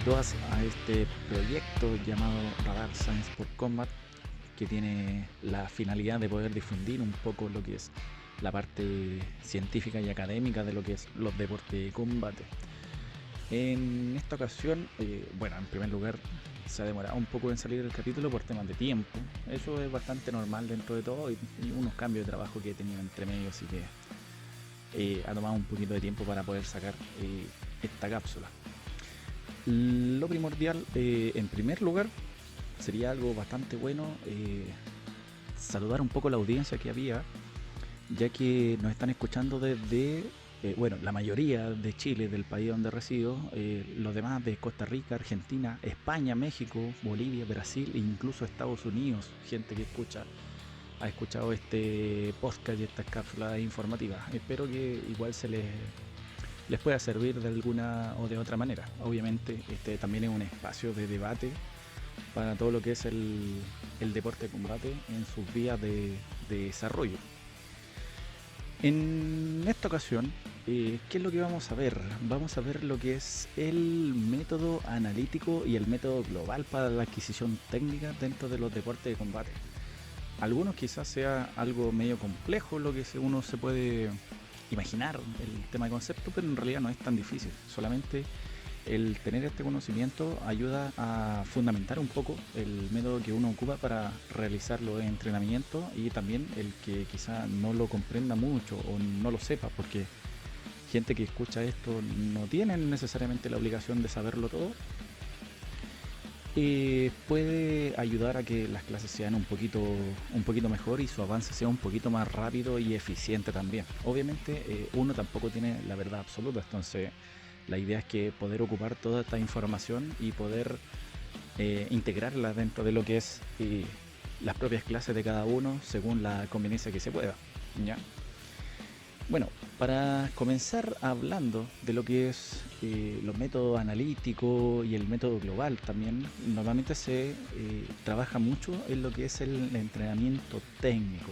y todas a este proyecto llamado Radar Science for Combat, que tiene la finalidad de poder difundir un poco lo que es la parte científica y académica de lo que es los deportes de combate. En esta ocasión, en primer lugar, se ha demorado un poco en salir el capítulo por temas de tiempo. Eso es bastante normal dentro de todo y unos cambios de trabajo que he tenido entre medio, así que ha tomado un poquito de tiempo para poder sacar esta cápsula. Lo primordial, en primer lugar, sería algo bastante bueno saludar un poco la audiencia que había, ya que nos están escuchando desde, la mayoría de Chile, del país donde resido, los demás de Costa Rica, Argentina, España, México, Bolivia, Brasil e incluso Estados Unidos, gente que ha escuchado este podcast y estas cápsulas informativas. Espero que igual les pueda servir de alguna o de otra manera. Obviamente este también es un espacio de debate para todo lo que es el deporte de combate en sus vías de desarrollo. En esta ocasión, ¿qué es lo que vamos a ver? Vamos a ver lo que es el método analítico y el método global para la adquisición técnica dentro de los deportes de combate. Algunos quizás sea algo medio complejo lo que uno se puede imaginar el tema de concepto, pero en realidad no es tan difícil. Solamente el tener este conocimiento ayuda a fundamentar un poco el método que uno ocupa para realizar los entrenamientos, y también el que quizá no lo comprenda mucho o no lo sepa, porque gente que escucha esto no tiene necesariamente la obligación de saberlo todo. Puede ayudar a que las clases sean un poquito mejor y su avance sea un poquito más rápido y eficiente también. Obviamente uno tampoco tiene la verdad absoluta, entonces la idea es que poder ocupar toda esta información y poder integrarla dentro de lo que es las propias clases de cada uno según la conveniencia que se pueda, ¿ya? Bueno, para comenzar hablando de lo que es los métodos analíticos y el método global también, normalmente se trabaja mucho en lo que es el entrenamiento técnico.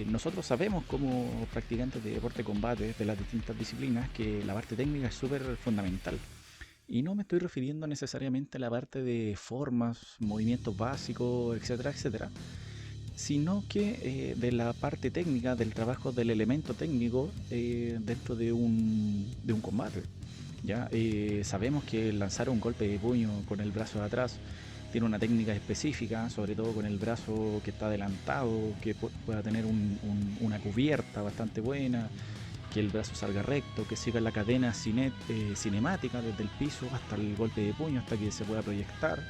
Nosotros sabemos como practicantes de deporte de combate de las distintas disciplinas que la parte técnica es súper fundamental. Y no me estoy refiriendo necesariamente a la parte de formas, movimientos básicos, etcétera, etcétera, sino que de la parte técnica, del trabajo del elemento técnico dentro de un combate. ¿Ya? Sabemos que lanzar un golpe de puño con el brazo de atrás tiene una técnica específica, sobre todo con el brazo que está adelantado, que pueda tener una cubierta bastante buena, que el brazo salga recto, que siga la cadena cinemática desde el piso hasta el golpe de puño, hasta que se pueda proyectar,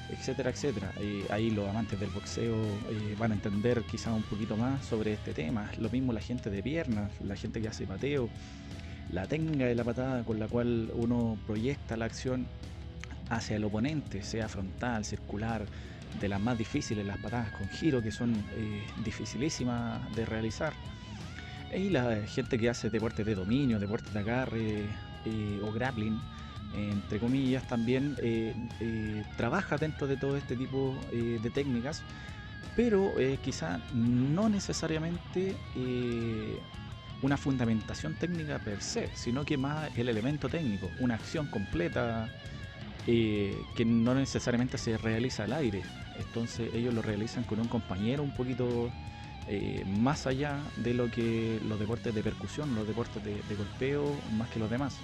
etcétera, etcétera. Ahí los amantes del boxeo van a entender quizás un poquito más sobre este tema. Lo mismo la gente de piernas, la gente que hace pateo, la técnica de la patada con la cual uno proyecta la acción hacia el oponente, sea frontal, circular, de las más difíciles, las patadas con giro, que son dificilísimas de realizar. Y la gente que hace deportes de dominio, deportes de agarre o grappling, entre comillas, también trabaja dentro de todo este tipo de técnicas, pero quizá no necesariamente una fundamentación técnica per se, sino que más el elemento técnico, una acción completa que no necesariamente se realiza al aire. Entonces ellos lo realizan con un compañero un poquito más allá de lo que los deportes de percusión, los deportes de golpeo, más que los demás.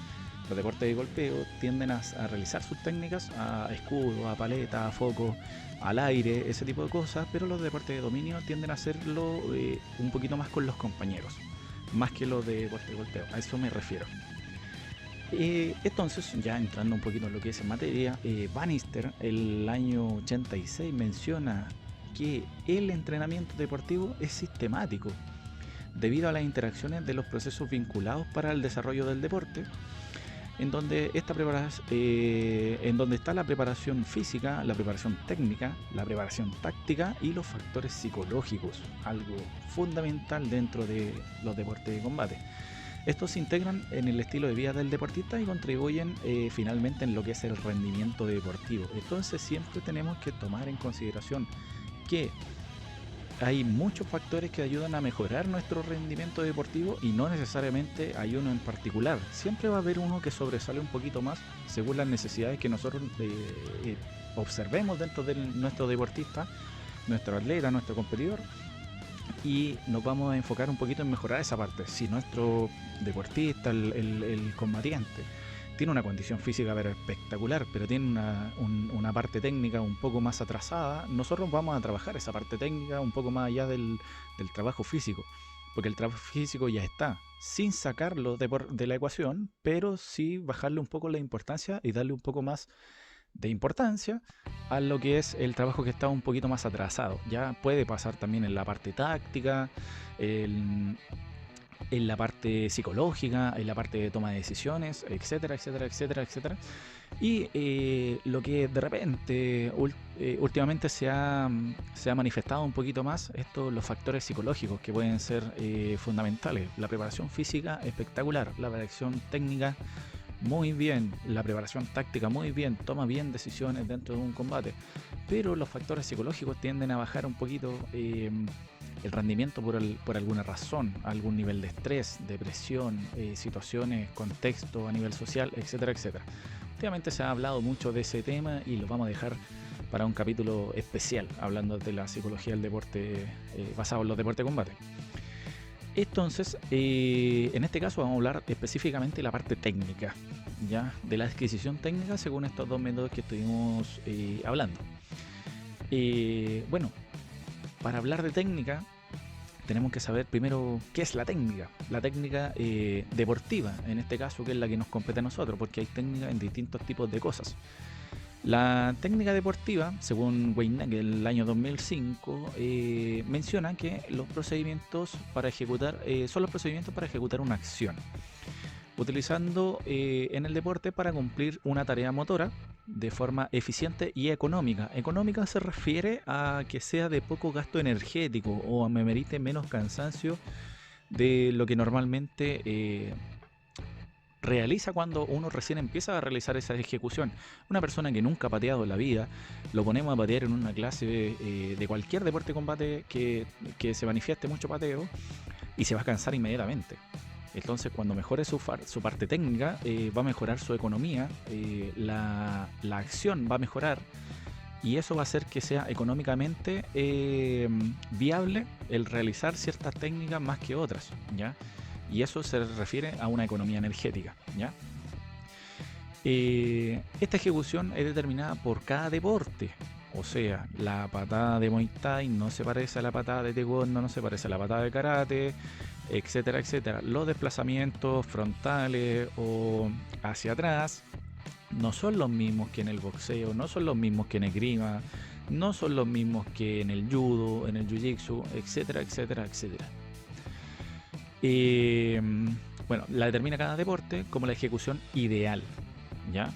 Los deportes de golpeo tienden a realizar sus técnicas a escudo, a paleta, a foco, al aire, ese tipo de cosas, pero los deportes de dominio tienden a hacerlo un poquito más con los compañeros, más que los de deportes de golpeo. A eso me refiero. Entonces, ya entrando un poquito en lo que es en materia, Bannister, el año 86, menciona que el entrenamiento deportivo es sistemático debido a las interacciones de los procesos vinculados para el desarrollo del deporte, en donde está la preparación física, la preparación técnica, la preparación táctica y los factores psicológicos, algo fundamental dentro de los deportes de combate. Estos se integran en el estilo de vida del deportista y contribuyen finalmente en lo que es el rendimiento deportivo. Entonces siempre tenemos que tomar en consideración que hay muchos factores que ayudan a mejorar nuestro rendimiento deportivo y no necesariamente hay uno en particular. Siempre va a haber uno que sobresale un poquito más según las necesidades que nosotros observemos dentro de nuestro deportista, nuestro atleta, nuestro competidor, y nos vamos a enfocar un poquito en mejorar esa parte. Si nuestro deportista, el combatiente, tiene una condición física espectacular, pero tiene una parte técnica un poco más atrasada, nosotros vamos a trabajar esa parte técnica un poco más allá del trabajo físico, porque el trabajo físico ya está, sin sacarlo de la ecuación, pero sí bajarle un poco la importancia y darle un poco más de importancia a lo que es el trabajo que está un poquito más atrasado. Ya puede pasar también en la parte táctica, en, en la parte psicológica, en la parte de toma de decisiones, etcétera, etcétera, etcétera, etcétera. Y lo que de repente últimamente se ha manifestado un poquito más, los factores psicológicos que pueden ser fundamentales. La preparación física espectacular, la preparación técnica muy bien, la preparación táctica muy bien, toma bien decisiones dentro de un combate, pero los factores psicológicos tienden a bajar un poquito el rendimiento por alguna razón, algún nivel de estrés, depresión, situaciones, contexto a nivel social, etcétera, etcétera. Últimamente se ha hablado mucho de ese tema y lo vamos a dejar para un capítulo especial, hablando de la psicología del deporte basado en los deportes de combate. Entonces, en este caso vamos a hablar específicamente de la parte técnica, ya, de la adquisición técnica según estos dos métodos que estuvimos hablando. Bueno, para hablar de técnica tenemos que saber primero qué es la técnica. La técnica deportiva, en este caso, que es la que nos compete a nosotros, porque hay técnicas en distintos tipos de cosas. La técnica deportiva, según Weinberg, el año 2005, menciona que los procedimientos para ejecutar son los procedimientos para ejecutar una acción, utilizando en el deporte para cumplir una tarea motora de forma eficiente y económica. Económica se refiere a que sea de poco gasto energético o me merite menos cansancio de lo que normalmente realiza cuando uno recién empieza a realizar esa ejecución. Una persona que nunca ha pateado en la vida, lo ponemos a patear en una clase de cualquier deporte de combate que se manifieste mucho pateo y se va a cansar inmediatamente. Entonces, cuando mejore su parte técnica, va a mejorar su economía, la acción va a mejorar y eso va a hacer que sea económicamente viable el realizar ciertas técnicas más que otras, ¿ya? Y eso se refiere a una economía energética, ¿ya? Esta ejecución es determinada por cada deporte. O sea, la patada de Muay Thai no se parece a la patada de Taekwondo, no se parece a la patada de Karate, etcétera, etcétera. Los desplazamientos frontales o hacia atrás no son los mismos que en el boxeo, no son los mismos que en el esgrima, no son los mismos que en el judo, en el jiu-jitsu, etcétera, etcétera, etcétera. Bueno, la determina cada deporte como la ejecución ideal, ¿ya?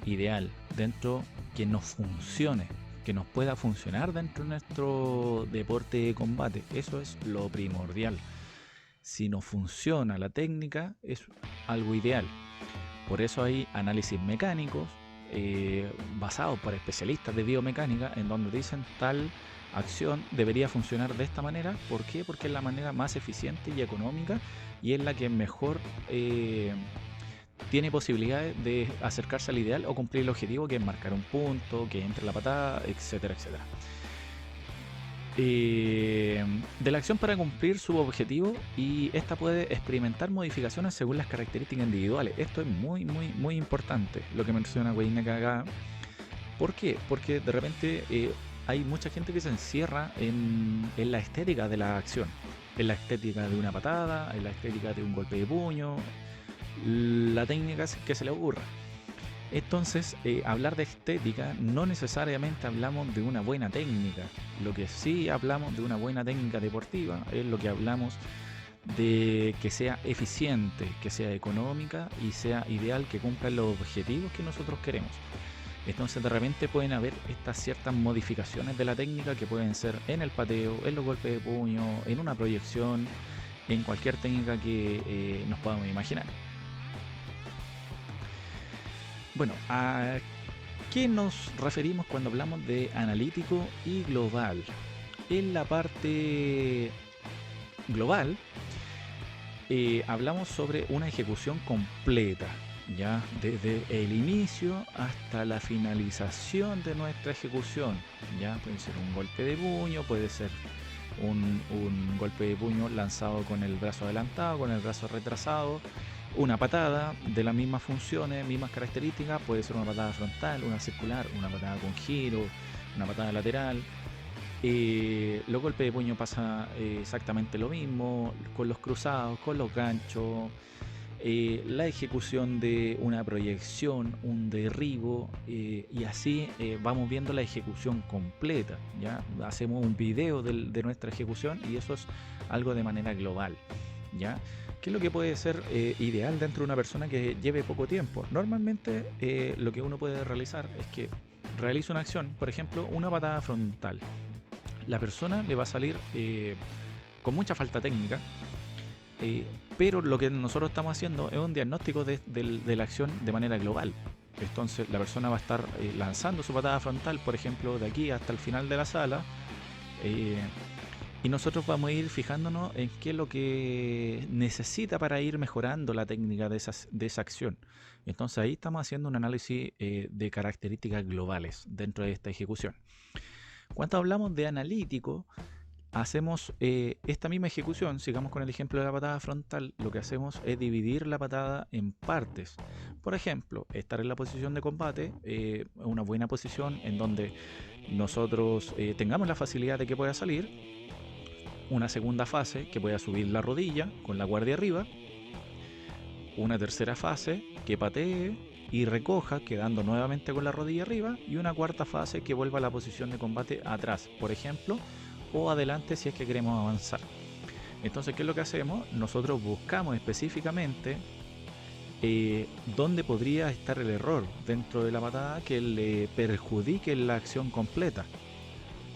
Ideal, dentro que nos funcione, que nos pueda funcionar dentro de nuestro deporte de combate. Eso es lo primordial. Si no funciona la técnica, es algo ideal. Por eso hay análisis mecánicos basados por especialistas de biomecánica en donde dicen tal acción debería funcionar de esta manera. ¿Por qué? Porque es la manera más eficiente y económica y es la que mejor tiene posibilidades de acercarse al ideal o cumplir el objetivo, que es marcar un punto, que entre la patada, etcétera, etcétera. De la acción para cumplir su objetivo, y esta puede experimentar modificaciones según las características individuales. Esto es muy, muy, muy importante lo que menciona Weinberg acá. ¿Por qué? Porque de repente hay mucha gente que se encierra en la estética de la acción, en la estética de una patada, en la estética de un golpe de puño, la técnica que se le ocurra. Entonces, hablar de estética no necesariamente hablamos de una buena técnica. Lo que sí hablamos de una buena técnica deportiva es lo que hablamos de que sea eficiente, que sea económica y sea ideal, que cumpla los objetivos que nosotros queremos. Entonces de repente pueden haber estas ciertas modificaciones de la técnica que pueden ser en el pateo, en los golpes de puño, en una proyección, en cualquier técnica que nos podamos imaginar. Bueno, ¿a qué nos referimos cuando hablamos de analítico y global? En la parte global, hablamos sobre una ejecución completa, ya desde el inicio hasta la finalización de nuestra ejecución. Ya puede ser un golpe de puño, puede ser un golpe de puño lanzado con el brazo adelantado, con el brazo retrasado, una patada de las mismas funciones, mismas características, puede ser una patada frontal, una circular, una patada con giro, una patada lateral. Los golpes de puño pasa exactamente lo mismo, con los cruzados, con los ganchos, la ejecución de una proyección, un derribo, y así vamos viendo la ejecución completa. ¿Ya? Hacemos un video de nuestra ejecución y eso es algo de manera global. ¿Ya? ¿Qué es lo que puede ser ideal dentro de una persona que lleve poco tiempo? Normalmente lo que uno puede realizar es que realiza una acción, por ejemplo, una patada frontal. La persona le va a salir con mucha falta técnica, pero lo que nosotros estamos haciendo es un diagnóstico de la acción de manera global. Entonces la persona va a estar lanzando su patada frontal, por ejemplo, de aquí hasta el final de la sala, y nosotros vamos a ir fijándonos en qué es lo que necesita para ir mejorando la técnica de esa acción. Entonces ahí estamos haciendo un análisis de características globales dentro de esta ejecución. Cuando hablamos de analítico, hacemos esta misma ejecución. Sigamos con el ejemplo de la patada frontal. Lo que hacemos es dividir la patada en partes. Por ejemplo, estar en la posición de combate, una buena posición en donde nosotros tengamos la facilidad de que pueda salir. Una segunda fase, que pueda subir la rodilla con la guardia arriba. Una tercera fase, que patee y recoja, quedando nuevamente con la rodilla arriba. Y una cuarta fase, que vuelva a la posición de combate atrás, por ejemplo, o adelante si es que queremos avanzar. Entonces, ¿qué es lo que hacemos? Nosotros buscamos específicamente dónde podría estar el error dentro de la patada que le perjudique la acción completa.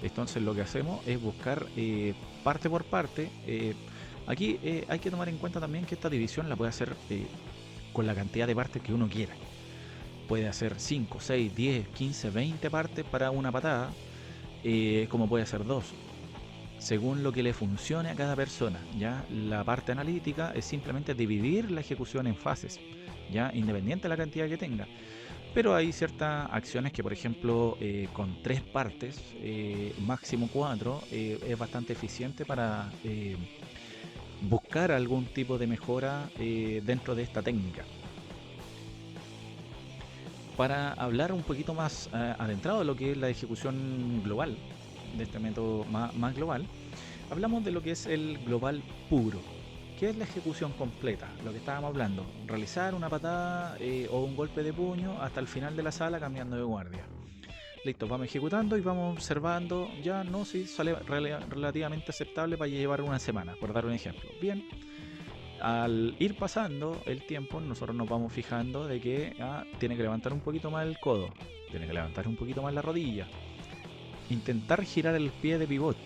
Entonces lo que hacemos es buscar parte por parte. Aquí hay que tomar en cuenta también que esta división la puede hacer con la cantidad de partes que uno quiera. Puede hacer 5, 6, 10, 15, 20 partes para una patada, como puede hacer 2, según lo que le funcione a cada persona. ¿Ya? La parte analítica es simplemente dividir la ejecución en fases, ¿ya? Independiente de la cantidad que tenga. Pero hay ciertas acciones que, por ejemplo, con 3 partes, máximo 4, es bastante eficiente para buscar algún tipo de mejora dentro de esta técnica. Para hablar un poquito más adentrado de lo que es la ejecución global, de este método más global, hablamos de lo que es el global puro. ¿Qué es la ejecución completa? Lo que estábamos hablando, realizar una patada o un golpe de puño hasta el final de la sala cambiando de guardia. Listo, vamos ejecutando y vamos observando. Ya no, si sale relativamente aceptable para llevar una semana, por dar un ejemplo. Bien, al ir pasando el tiempo, nosotros nos vamos fijando de que tiene que levantar un poquito más el codo, tiene que levantar un poquito más la rodilla, intentar girar el pie de pivot.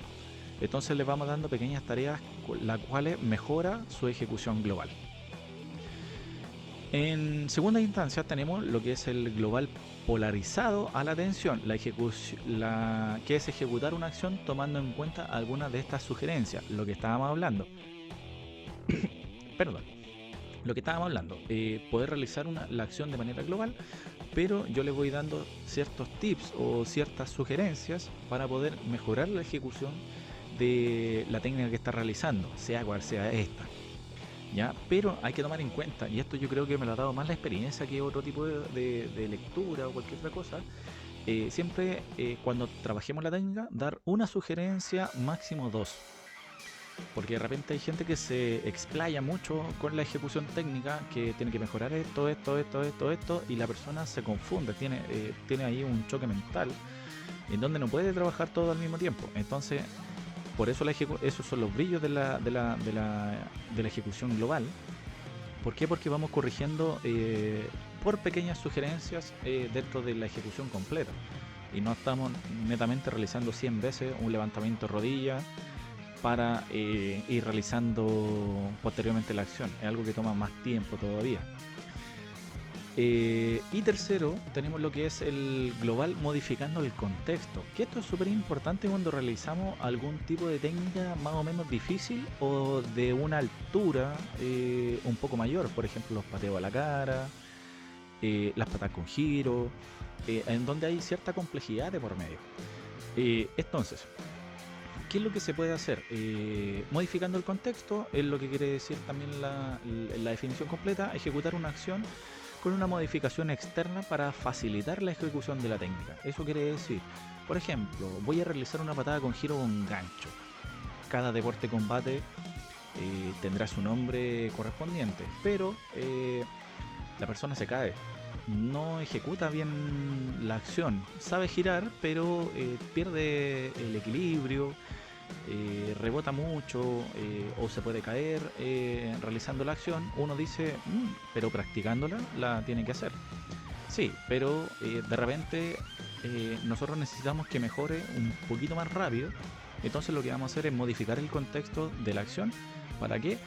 Entonces le vamos dando pequeñas tareas las cuales mejora su ejecución global. En segunda instancia tenemos lo que es el global polarizado a la atención, que es ejecutar una acción tomando en cuenta algunas de estas sugerencias, lo que estábamos hablando. Perdón. Lo que estábamos hablando, poder realizar la acción de manera global, pero yo le voy dando ciertos tips o ciertas sugerencias para poder mejorar la ejecución de la técnica que está realizando, sea cual sea esta. ¿Ya? Pero hay que tomar en cuenta, y esto yo creo que me lo ha dado más la experiencia que otro tipo de lectura o cualquier otra cosa, siempre cuando trabajemos la técnica, dar una sugerencia, máximo 2. Porque de repente hay gente que se explaya mucho con la ejecución técnica, que tiene que mejorar esto, y la persona se confunde, tiene ahí un choque mental en donde no puede trabajar todo al mismo tiempo. Entonces, por eso esos son los brillos de la ejecución global. ¿Por qué? Porque vamos corrigiendo por pequeñas sugerencias dentro de la ejecución completa. Y no estamos netamente realizando 100 veces un levantamiento de rodilla para ir realizando posteriormente la acción. Es algo que toma más tiempo todavía. Y tercero, tenemos lo que es el global modificando el contexto, que esto es súper importante cuando realizamos algún tipo de técnica más o menos difícil o de una altura un poco mayor, por ejemplo los pateos a la cara, las patas con giro, en donde hay cierta complejidad de por medio. Entonces, ¿qué es lo que se puede hacer? Modificando el contexto es lo que quiere decir también la definición completa, ejecutar una acción con una modificación externa para facilitar la ejecución de la técnica. Eso quiere decir, por ejemplo, voy a realizar una patada con giro con gancho. Cada deporte combate tendrá su nombre correspondiente, pero la persona se cae, no ejecuta bien la acción, sabe girar, pero pierde el equilibrio, rebota mucho o se puede caer realizando la acción. Uno dice, pero practicándola la tiene que hacer. Sí, pero de repente nosotros necesitamos que mejore un poquito más rápido. Entonces lo que vamos a hacer es modificar el contexto de la acción. ¿Para qué?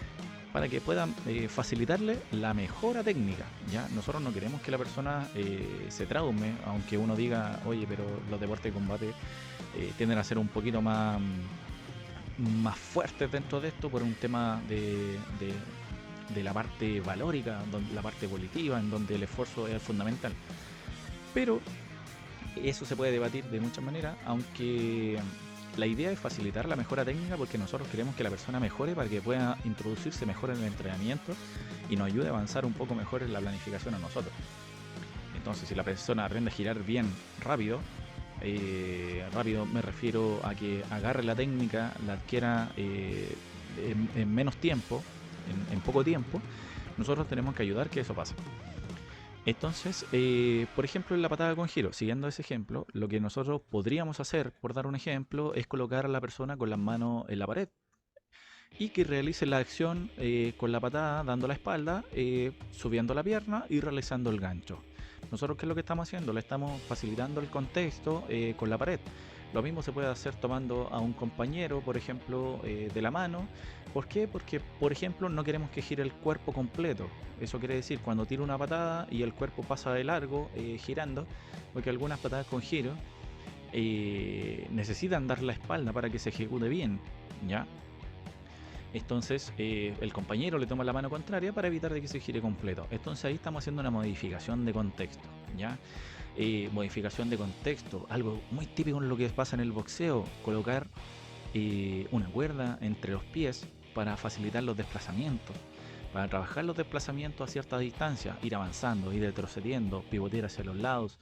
Para que puedan facilitarle la mejora técnica. ¿Ya? Nosotros no queremos que la persona se traume, aunque uno diga, oye, pero los deportes de combate tienden a ser un poquito más fuertes dentro de esto por un tema de la parte valórica, la parte volitiva, en donde el esfuerzo es fundamental. Pero eso se puede debatir de muchas maneras, aunque la idea es facilitar la mejora técnica porque nosotros queremos que la persona mejore para que pueda introducirse mejor en el entrenamiento y nos ayude a avanzar un poco mejor en la planificación a nosotros. Entonces, si la persona aprende a girar bien rápido, rápido me refiero a que agarre la técnica, la adquiera en menos tiempo, en poco tiempo, nosotros tenemos que ayudar que eso pase. Entonces, por ejemplo, en la patada con giro, siguiendo ese ejemplo, lo que nosotros podríamos hacer, por dar un ejemplo, es colocar a la persona con las manos en la pared y que realice la acción con la patada, dando la espalda, subiendo la pierna y realizando el gancho. Nosotros, ¿qué es lo que estamos haciendo? Le estamos facilitando el contexto con la pared. Lo mismo se puede hacer tomando a un compañero, por ejemplo, de la mano. ¿Por qué? Porque, por ejemplo, no queremos que gire el cuerpo completo. Eso quiere decir, cuando tira una patada y el cuerpo pasa de largo girando, porque algunas patadas con giro necesitan dar la espalda para que se ejecute bien, ¿ya? Entonces el compañero le toma la mano contraria para evitar de que se gire completo. Entonces ahí estamos haciendo una modificación de contexto, ¿ya? Modificación de contexto, algo muy típico en lo que pasa en el boxeo, colocar una cuerda entre los pies para facilitar los desplazamientos, para trabajar los desplazamientos a cierta distancia, ir avanzando, ir retrocediendo, pivotear hacia los lados,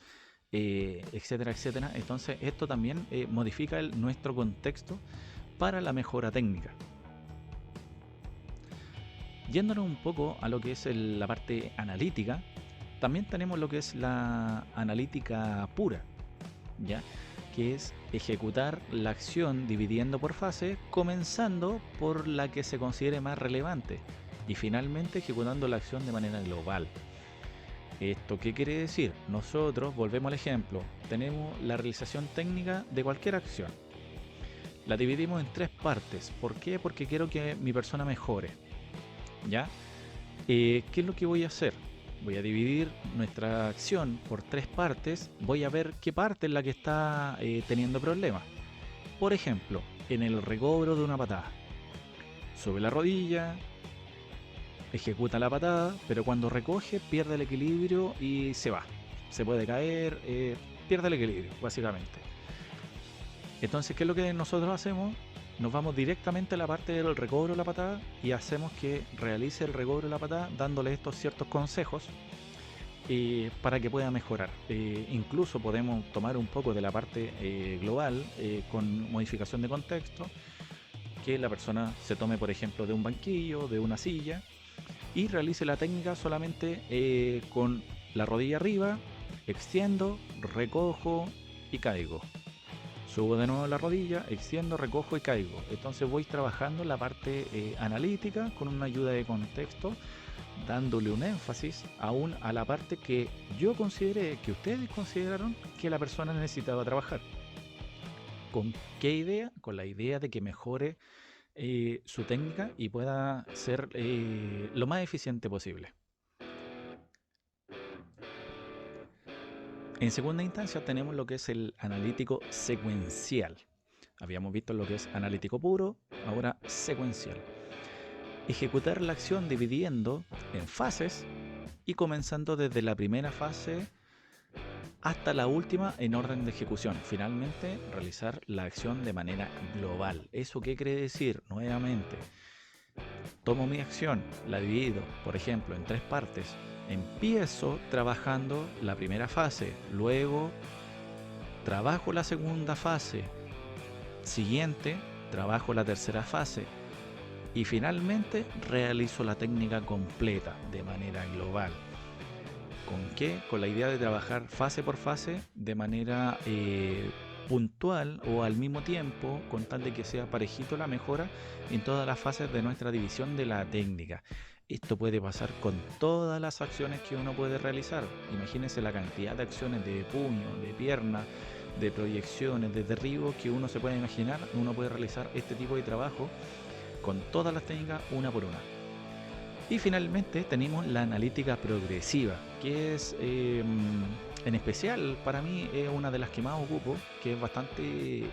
etcétera, etcétera. Entonces esto también modifica nuestro contexto para la mejora técnica. Yéndonos un poco a lo que es la parte analítica, también tenemos lo que es la analítica pura, ¿ya? Que es ejecutar la acción dividiendo por fase, comenzando por la que se considere más relevante y finalmente ejecutando la acción de manera global. ¿Esto qué quiere decir? Nosotros, volvemos al ejemplo, tenemos la realización técnica de cualquier acción. La dividimos en tres partes. ¿Por qué? Porque quiero que mi persona mejore, ¿ya? ¿Qué es lo que voy a hacer? Voy a dividir nuestra acción por tres partes. Voy a ver qué parte es la que está teniendo problemas. Por ejemplo, en el recobro de una patada. Sube la rodilla, ejecuta la patada, pero cuando recoge pierde el equilibrio y se va. Se puede caer, pierde el equilibrio, básicamente. Entonces, ¿qué es lo que nosotros hacemos? Nos vamos directamente a la parte del recobro de la patada y hacemos que realice el recobro de la patada dándole estos ciertos consejos para que pueda mejorar. Incluso podemos tomar un poco de la parte global con modificación de contexto, que la persona se tome por ejemplo de un banquillo, de una silla y realice la técnica solamente con la rodilla arriba, extiendo, recojo y caigo. Subo de nuevo la rodilla, extiendo, recojo y caigo. Entonces voy trabajando la parte analítica con una ayuda de contexto, dándole un énfasis aún a la parte que yo consideré, que ustedes consideraron que la persona necesitaba trabajar. ¿Con qué idea? Con la idea de que mejore su técnica y pueda ser lo más eficiente posible. En segunda instancia tenemos lo que es el analítico secuencial. Habíamos visto lo que es analítico puro, ahora secuencial. Ejecutar la acción dividiendo en fases y comenzando desde la primera fase hasta la última en orden de ejecución. Finalmente, realizar la acción de manera global. ¿Eso qué quiere decir? Nuevamente, tomo mi acción, la divido, por ejemplo, en 3 partes. Empiezo trabajando la primera fase, luego trabajo la segunda fase, siguiente, trabajo la tercera fase y finalmente realizo la técnica completa de manera global. ¿Con qué? Con la idea de trabajar fase por fase de manera puntual o al mismo tiempo, con tal de que sea parejito la mejora en todas las fases de nuestra división de la técnica. Esto puede pasar con todas las acciones que uno puede realizar. Imagínense la cantidad de acciones de puño, de pierna, de proyecciones, de derribo que uno se puede imaginar. Uno puede realizar este tipo de trabajo con todas las técnicas una por una. Y finalmente tenemos la analítica progresiva, que es en especial para mí es una de las que más ocupo, que es bastante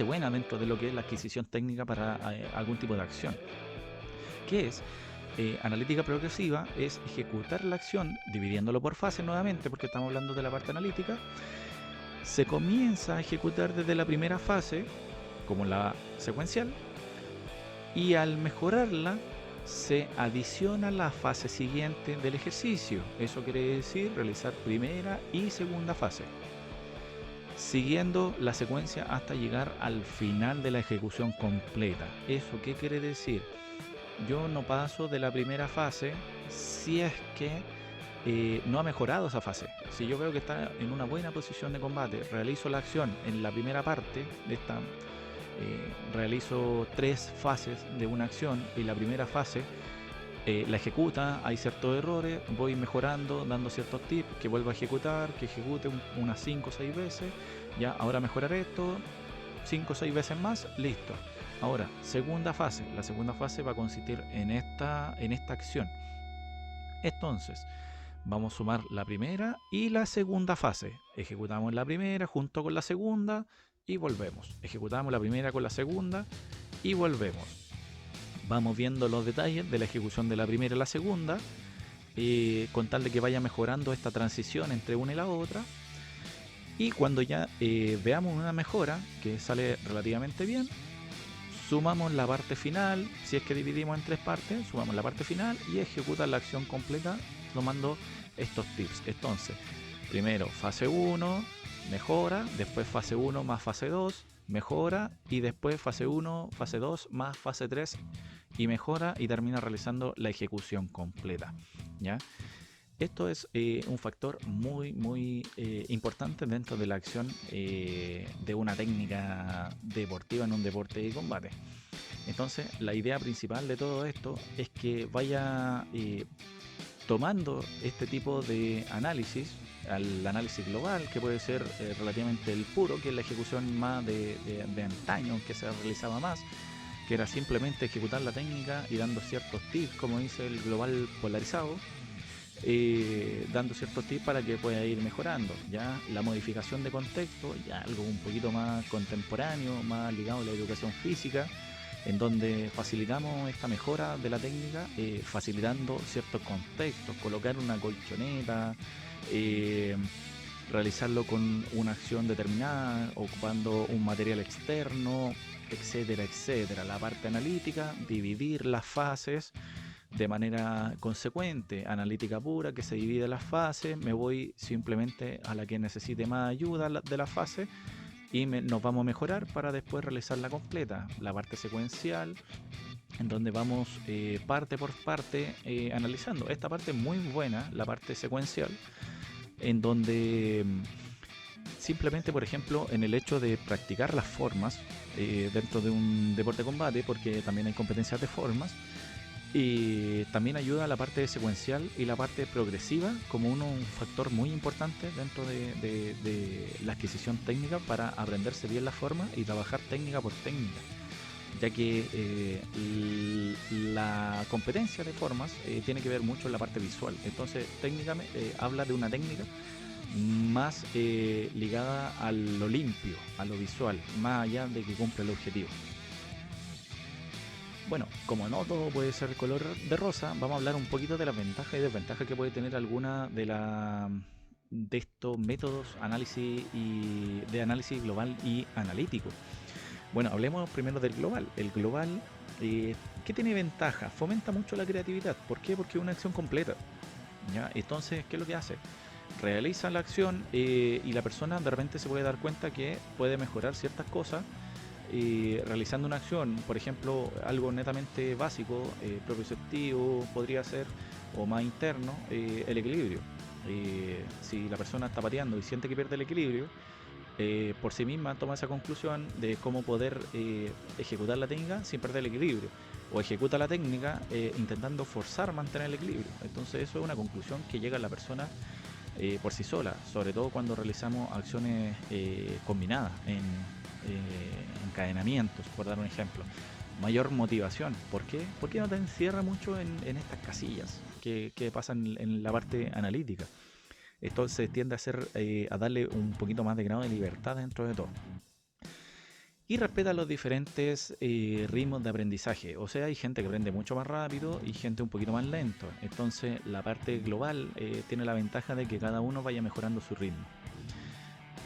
buena dentro de lo que es la adquisición técnica para algún tipo de acción. ¿Qué es? Analítica progresiva es ejecutar la acción dividiéndolo por fases nuevamente, porque estamos hablando de la parte analítica. Se comienza a ejecutar desde la primera fase, como la secuencial, y al mejorarla se adiciona la fase siguiente del ejercicio. Eso quiere decir realizar primera y segunda fase, siguiendo la secuencia hasta llegar al final de la ejecución completa. ¿Eso qué quiere decir? Yo no paso de la primera fase si es que no ha mejorado esa fase. Si yo veo que está en una buena posición de combate, realizo la acción en la primera parte de esta. Realizo 3 fases de una acción y la primera fase la ejecuta, hay ciertos errores, voy mejorando, dando ciertos tips, que vuelva a ejecutar, que ejecute unas 5 o 6 veces, ya ahora mejorar esto, 5 o 6 veces más, listo. Ahora, segunda fase, la segunda fase va a consistir en esta acción. Entonces, vamos a sumar la primera y la segunda fase. Ejecutamos la primera junto con la segunda y volvemos. Ejecutamos la primera con la segunda y volvemos. Vamos viendo los detalles de la ejecución de la primera y la segunda, con tal de que vaya mejorando esta transición entre una y la otra. Y cuando ya veamos una mejora que sale relativamente bien, sumamos la parte final. Si es que dividimos en 3 partes, sumamos la parte final y ejecuta la acción completa tomando estos tips. Entonces, primero fase 1, mejora, después fase 1 más fase 2, mejora, y después fase 1, fase 2 más fase 3 y mejora, y termina realizando la ejecución completa, ¿ya? Esto es un factor muy importante dentro de la acción de una técnica deportiva en un deporte de combate. Entonces, la idea principal de todo esto es que vaya tomando este tipo de análisis, al análisis global, que puede ser relativamente el puro, que es la ejecución más de antaño, que se realizaba más, que era simplemente ejecutar la técnica y dando ciertos tips, como dice el global polarizado, dando ciertos tips para que pueda ir mejorando. Ya la modificación de contexto, ya algo un poquito más contemporáneo, más ligado a la educación física, en donde facilitamos esta mejora de la técnica, facilitando ciertos contextos, colocar una colchoneta, realizarlo con una acción determinada, ocupando un material externo, etcétera, etcétera. La parte analítica, dividir las fases de manera consecuente. Analítica pura, que se divide las fases, me voy simplemente a la que necesite más ayuda de la fase y nos vamos a mejorar para después realizar la completa. La parte secuencial, en donde vamos parte por parte analizando. Esta parte es muy buena, la parte secuencial, en donde simplemente, por ejemplo, en el hecho de practicar las formas dentro de un deporte de combate, porque también hay competencias de formas, y también ayuda a la parte secuencial y la parte progresiva como un factor muy importante dentro de la adquisición técnica para aprenderse bien la forma y trabajar técnica por técnica. ya que la competencia de formas tiene que ver mucho en la parte visual. Entonces, técnicamente habla de una técnica más ligada a lo limpio, a lo visual, más allá de que cumple el objetivo. Bueno, como no todo puede ser color de rosa, vamos a hablar un poquito de las ventajas y desventajas que puede tener alguna de estos métodos de análisis global y analítico. Bueno, hablemos primero del global. El global, ¿qué tiene ventaja? Fomenta mucho la creatividad. ¿Por qué? Porque es una acción completa. ¿Ya? Entonces, ¿qué es lo que hace? Realiza la acción y la persona de repente se puede dar cuenta que puede mejorar ciertas cosas realizando una acción, por ejemplo, algo netamente básico, propioceptivo podría ser, o más interno, el equilibrio. Si la persona está pateando y siente que pierde el equilibrio, por sí misma toma esa conclusión de cómo poder ejecutar la técnica sin perder el equilibrio, o ejecuta la técnica intentando forzar mantener el equilibrio. Entonces eso es una conclusión que llega a la persona por sí sola, sobre todo cuando realizamos acciones combinadas en encadenamientos, por dar un ejemplo. Mayor motivación. ¿Por qué? Porque no te encierra mucho en estas casillas que pasan en la parte analítica. Entonces tiende a darle un poquito más de grado de libertad dentro de todo. Y respeta los diferentes ritmos de aprendizaje. O sea, hay gente que aprende mucho más rápido y gente un poquito más lento. Entonces la parte global tiene la ventaja de que cada uno vaya mejorando su ritmo.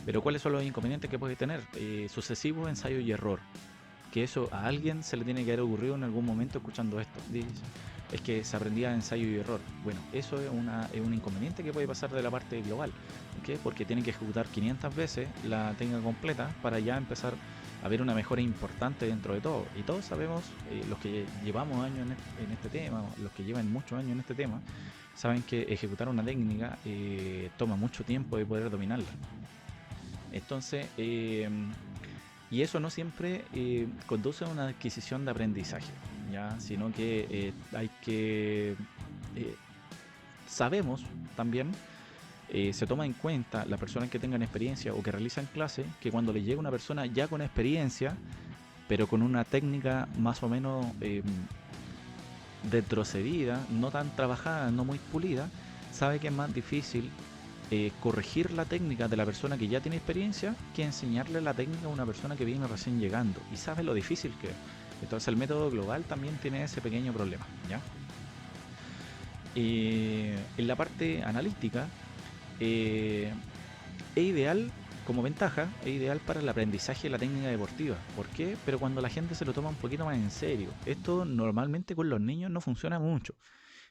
Pero ¿cuáles son los inconvenientes que puede tener? Sucesivo ensayo y error. Que eso a alguien se le tiene que haber ocurrido en algún momento escuchando esto. Dice, es que se aprendía ensayo y error. Bueno, eso es un inconveniente que puede pasar de la parte global. ¿Okay? Porque tiene que ejecutar 500 veces la técnica completa para ya empezar a ver una mejora importante dentro de todo. Y todos sabemos, los que llevamos años en este tema, los que llevan muchos años en este tema, saben que ejecutar una técnica toma mucho tiempo de poder dominarla. Entonces, y eso no siempre conduce a una adquisición de aprendizaje, ¿ya? Sino que hay que... sabemos también, se toma en cuenta las personas que tengan experiencia o que realizan clase, que cuando le llega una persona ya con experiencia, pero con una técnica más o menos retrocedida, no tan trabajada, no muy pulida, sabe que es más difícil corregir la técnica de la persona que ya tiene experiencia que enseñarle la técnica a una persona que viene recién llegando y sabe lo difícil que es. Entonces el método global también tiene ese pequeño problema, ¿ya? En la parte analítica es ideal, como ventaja, es ideal para el aprendizaje de la técnica deportiva. ¿Por qué? Pero cuando la gente se lo toma un poquito más en serio. Esto normalmente con los niños no funciona mucho,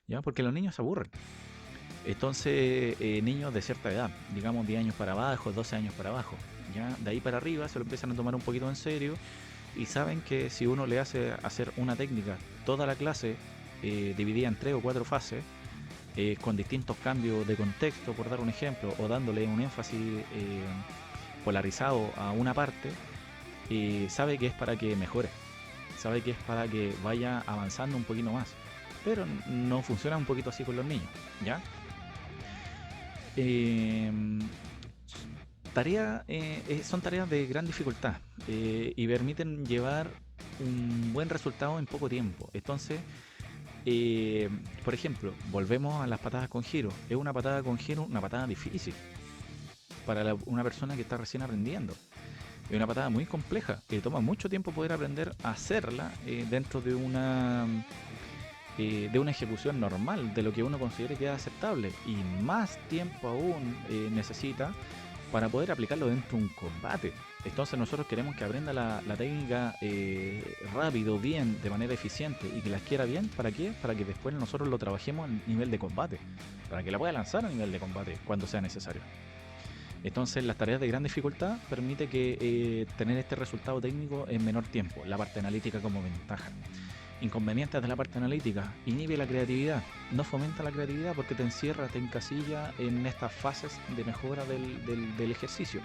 ¿ya? Porque los niños se aburren. Entonces, niños de cierta edad, digamos 10 años para abajo, 12 años para abajo, ya de ahí para arriba se lo empiezan a tomar un poquito en serio y saben que si uno le hace hacer una técnica toda la clase dividida en 3 o 4 fases, con distintos cambios de contexto, por dar un ejemplo, o dándole un énfasis polarizado a una parte, sabe que es para que mejore, sabe que es para que vaya avanzando un poquito más. Pero no funciona un poquito así con los niños, ¿ya? Son tareas de gran dificultad y permiten llevar un buen resultado en poco tiempo. Entonces, por ejemplo, volvemos a las patadas con giro. Es una patada con giro, una patada difícil para una persona que está recién aprendiendo. Es una patada muy compleja que toma mucho tiempo poder aprender a hacerla dentro de una ejecución normal, de lo que uno considere que es aceptable, y más tiempo aún necesita para poder aplicarlo dentro de un combate. Entonces nosotros queremos que aprenda la técnica rápido, bien, de manera eficiente, y que la quiera bien. ¿Para qué? Para que después nosotros lo trabajemos a nivel de combate, para que la pueda lanzar a nivel de combate cuando sea necesario. Entonces las tareas de gran dificultad permite que tener este resultado técnico en menor tiempo, la parte analítica como ventaja. Inconvenientes de la parte analítica: inhibe la creatividad, no fomenta la creatividad porque te encierra, te encasilla en estas fases de mejora del ejercicio.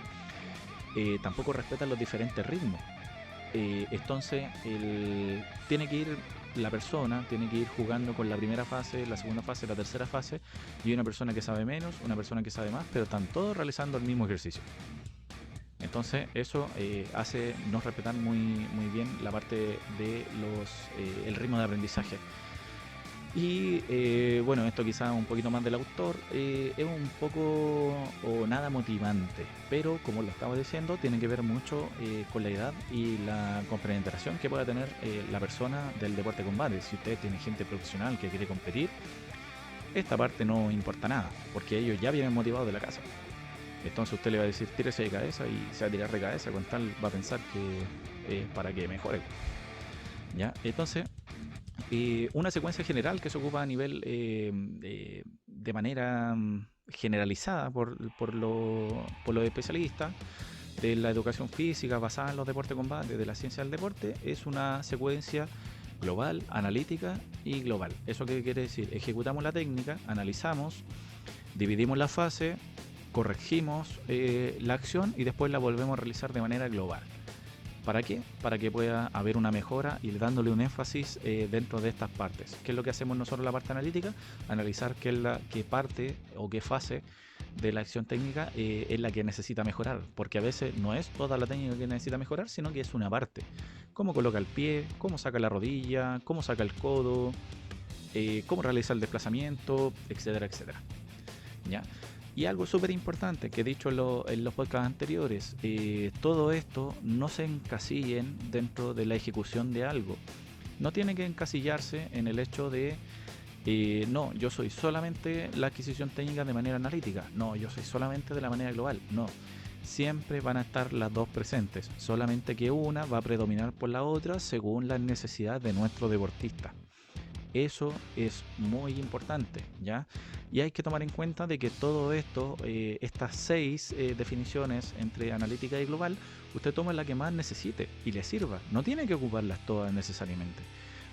Tampoco respeta los diferentes ritmos. Entonces la persona tiene que ir jugando con la primera fase, la segunda fase, la tercera fase, y una persona que sabe menos, una persona que sabe más, pero están todos realizando el mismo ejercicio. Entonces eso hace no respetar muy bien la parte de el ritmo de aprendizaje. Y bueno, esto quizá un poquito más del autor, es un poco o nada motivante, pero como lo estaba diciendo, tiene que ver mucho con la edad y la compenetración que pueda tener la persona del deporte de combate. Si usted tiene gente profesional que quiere competir, esta parte no importa nada, porque ellos ya vienen motivados de la casa. Entonces usted le va a decir tírese de cabeza y se va a tirar de cabeza, con tal va a pensar que es para que mejore. ¿Ya? Entonces, una secuencia general que se ocupa a nivel de manera generalizada por los especialistas de la educación física basada en los deportes de combate, de la ciencia del deporte, es una secuencia global, analítica y global. ¿Eso qué quiere decir? Ejecutamos la técnica, analizamos, dividimos la fase, corregimos la acción y después la volvemos a realizar de manera global. ¿Para qué? Para que pueda haber una mejora y dándole un énfasis dentro de estas partes. ¿Qué es lo que hacemos nosotros en la parte analítica? Analizar qué parte o qué fase de la acción técnica es la que necesita mejorar, porque a veces no es toda la técnica que necesita mejorar, sino que es una parte. Cómo coloca el pie, cómo saca la rodilla, cómo saca el codo, cómo realiza el desplazamiento, etcétera, etcétera. ¿Ya? Y algo súper importante que he dicho en los podcasts anteriores, todo esto no se encasillen dentro de la ejecución de algo. No tiene que encasillarse en el hecho de, no, yo soy solamente la adquisición técnica de manera analítica, no, yo soy solamente de la manera global, no. Siempre van a estar las dos presentes, solamente que una va a predominar por la otra según las necesidades de nuestro deportista. Eso es muy importante, ¿ya? Y hay que tomar en cuenta de que todo esto, estas 6 definiciones entre analítica y global, usted toma la que más necesite y le sirva. No tiene que ocuparlas todas necesariamente.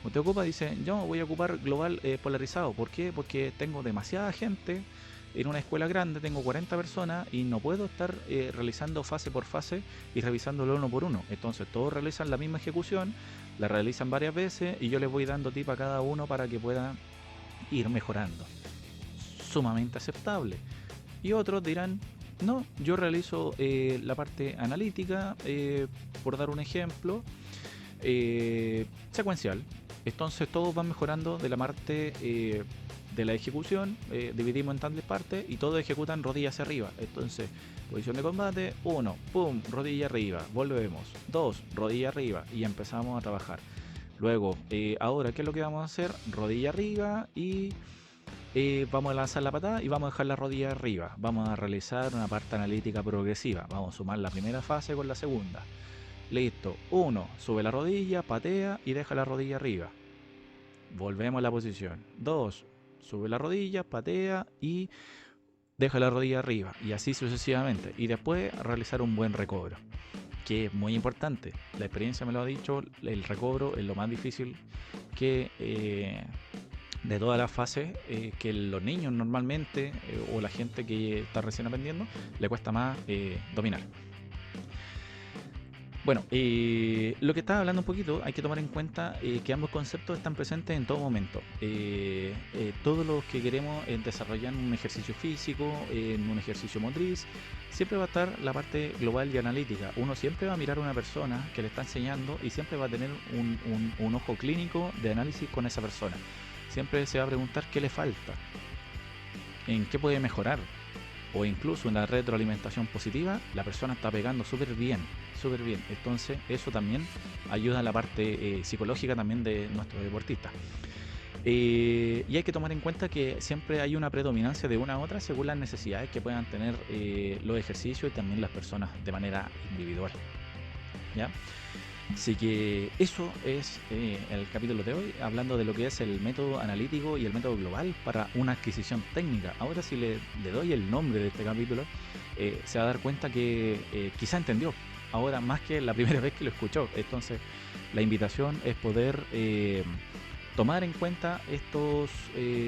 Usted ocupa, dice, yo voy a ocupar global polarizado. ¿Por qué? Porque tengo demasiada gente en una escuela grande, tengo 40 personas y no puedo estar realizando fase por fase y revisándolo uno por uno. Entonces todos realizan la misma ejecución, la realizan varias veces y yo les voy dando tip a cada uno para que puedan ir mejorando. Sumamente aceptable. Y otros dirán, no, yo realizo la parte analítica, por dar un ejemplo, secuencial. Entonces todos van mejorando de la parte de la ejecución, dividimos en tantas partes y todos ejecutan rodilla hacia arriba. Entonces, posición de combate, 1, pum, rodilla arriba, volvemos, 2, rodilla arriba y empezamos a trabajar. Luego, ahora, ¿qué es lo que vamos a hacer? Rodilla arriba y vamos a lanzar la patada y vamos a dejar la rodilla arriba. Vamos a realizar una parte analítica progresiva. Vamos a sumar la primera fase con la segunda. Listo, 1, sube la rodilla, patea y deja la rodilla arriba. Volvemos a la posición. 2, sube la rodilla, patea y deja la rodilla arriba. Y así sucesivamente. Y después realizar un buen recobro, que es muy importante. La experiencia me lo ha dicho, el recobro es lo más difícil que de todas las fases, que los niños normalmente o la gente que está recién aprendiendo le cuesta más dominar. Bueno, lo que estaba hablando un poquito, hay que tomar en cuenta que ambos conceptos están presentes en todo momento. Todos los que queremos desarrollar un ejercicio físico, en un ejercicio motriz, siempre va a estar la parte global y analítica. Uno siempre va a mirar a una persona que le está enseñando y siempre va a tener un ojo clínico de análisis con esa persona. Siempre se va a preguntar qué le falta, en qué puede mejorar. O incluso una retroalimentación positiva, la persona está pegando súper bien. Entonces eso también ayuda a la parte psicológica también de nuestro deportista. Y hay que tomar en cuenta que siempre hay una predominancia de una a otra según las necesidades que puedan tener los ejercicios y también las personas de manera individual, ¿ya? Así que eso es el capítulo de hoy, hablando de lo que es el método analítico y el método global para una adquisición técnica. Ahora si le doy el nombre de este capítulo, se va a dar cuenta que quizá entendió, ahora más que la primera vez que lo escuchó. Entonces la invitación es poder tomar en cuenta estos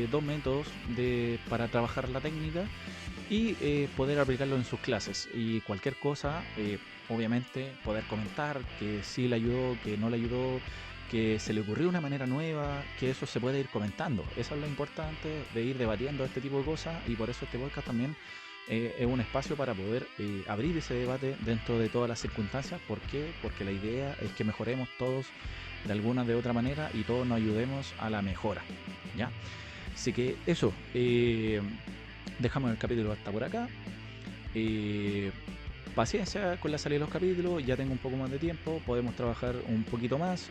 dos métodos para trabajar la técnica y poder aplicarlo en sus clases. Y cualquier cosa, obviamente poder comentar que sí le ayudó, que no le ayudó, que se le ocurrió una manera nueva, que eso se puede ir comentando. Eso es lo importante de ir debatiendo este tipo de cosas, y por eso este podcast también Es un espacio para poder abrir ese debate dentro de todas las circunstancias. ¿Por qué? Porque la idea es que mejoremos todos de alguna de otra manera y todos nos ayudemos a la mejora, ¿ya? Así que eso, dejamos el capítulo hasta por acá. Paciencia con la salida de los capítulos, ya tengo un poco más de tiempo, podemos trabajar un poquito más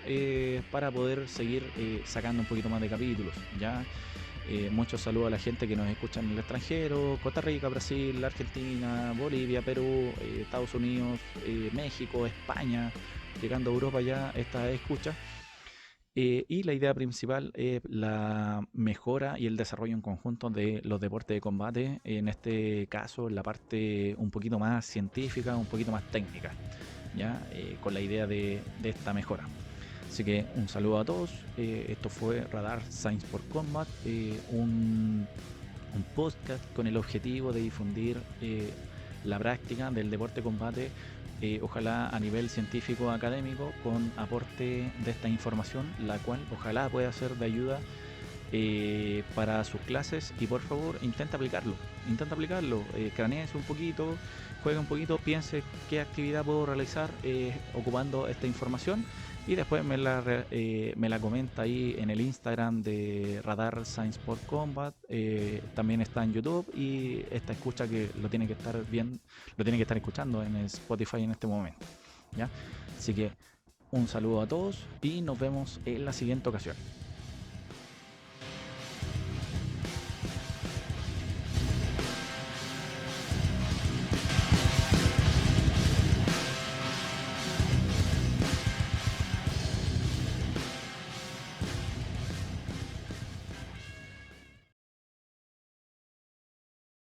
para poder seguir sacando un poquito más de capítulos, ¿ya? Muchos saludos a la gente que nos escucha en el extranjero: Costa Rica, Brasil, Argentina, Bolivia, Perú, Estados Unidos, México, España, llegando a Europa ya esta escucha. Y la idea principal es la mejora y el desarrollo en conjunto de los deportes de combate, en este caso la parte un poquito más científica, un poquito más técnica, ¿ya? Con la idea de esta mejora. Así que un saludo a todos. Esto fue Radar Science for Combat, un podcast con el objetivo de difundir la práctica del deporte de combate, ojalá a nivel científico académico, con aporte de esta información, la cual ojalá pueda ser de ayuda para sus clases. Y por favor, intenta aplicarlo, craneese un poquito, juegue un poquito, piense qué actividad puedo realizar ocupando esta información, y después me la comenta ahí en el Instagram de Radar Science for Combat. También está en YouTube, y esta escucha que lo tiene que estar bien, lo tiene que estar escuchando en Spotify en este momento, ¿ya? Así que un saludo a todos y nos vemos en la siguiente ocasión.